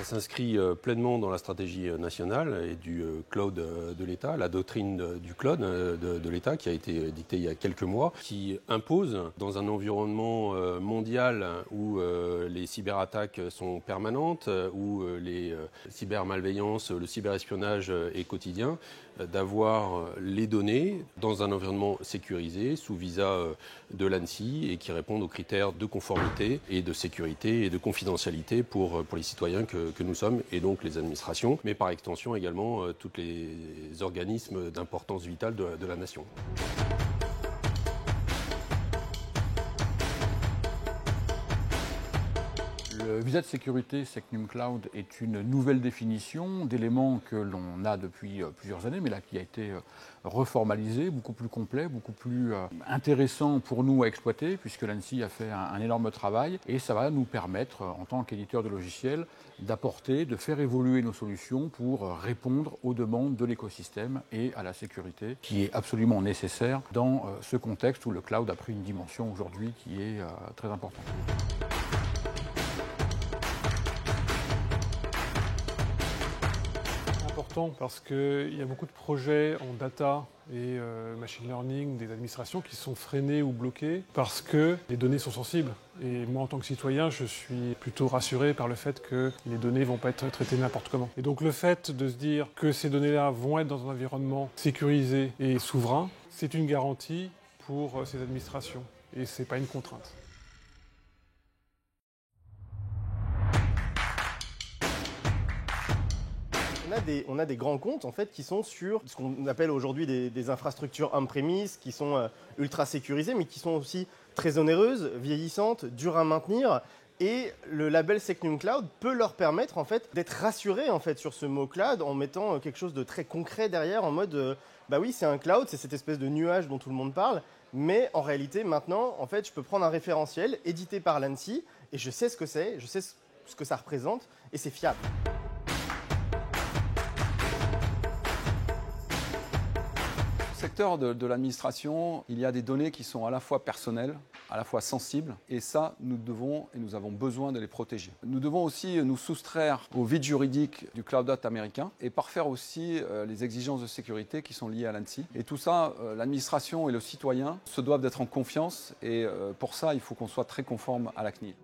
Ça s'inscrit pleinement dans la stratégie nationale et du cloud de l'État, la doctrine du cloud de l'État qui a été dictée il y a quelques mois, qui impose dans un environnement mondial où les cyberattaques sont permanentes, où les cybermalveillances, le cyberespionnage est quotidien, d'avoir les données dans un environnement sécurisé, sous visa de l'ANSSI et qui répondent aux critères de conformité et de sécurité et de confidentialité pour les citoyens que nous sommes et donc les administrations, mais par extension également tous les organismes d'importance vitale de la nation. Le visa de sécurité SecNumCloud est une nouvelle définition d'éléments que l'on a depuis plusieurs années, mais là qui a été reformalisé, beaucoup plus complet, beaucoup plus intéressant pour nous à exploiter, puisque l'ANSSI a fait un énorme travail, et ça va nous permettre, en tant qu'éditeur de logiciels, d'apporter, de faire évoluer nos solutions pour répondre aux demandes de l'écosystème et à la sécurité, qui est absolument nécessaire dans ce contexte où le cloud a pris une dimension aujourd'hui qui est très importante. Parce qu'il y a beaucoup de projets en data et machine learning des administrations qui sont freinés ou bloqués parce que les données sont sensibles. Et moi, en tant que citoyen, je suis plutôt rassuré par le fait que les données ne vont pas être traitées n'importe comment. Et donc le fait de se dire que ces données-là vont être dans un environnement sécurisé et souverain, c'est une garantie pour ces administrations. Et ce n'est pas une contrainte. On a des grands comptes en fait, qui sont sur ce qu'on appelle aujourd'hui des infrastructures on-premise, qui sont ultra sécurisées, mais qui sont aussi très onéreuses, vieillissantes, dures à maintenir. Et le label SecNumCloud peut leur permettre en fait, d'être rassurés en fait, sur ce mot cloud en mettant quelque chose de très concret derrière, en mode bah oui, c'est un cloud, c'est cette espèce de nuage dont tout le monde parle, mais en réalité maintenant, en fait, je peux prendre un référentiel édité par l'ANSSI et je sais ce que c'est, je sais ce que ça représente et c'est fiable. Dans le secteur de l'administration, il y a des données qui sont à la fois personnelles, à la fois sensibles, et ça, nous devons et nous avons besoin de les protéger. Nous devons aussi nous soustraire au vide juridique du Cloud Act américain et parfaire aussi les exigences de sécurité qui sont liées à l'ANSSI. Et tout ça, l'administration et le citoyen se doivent d'être en confiance et pour ça, il faut qu'on soit très conforme à la CNIL.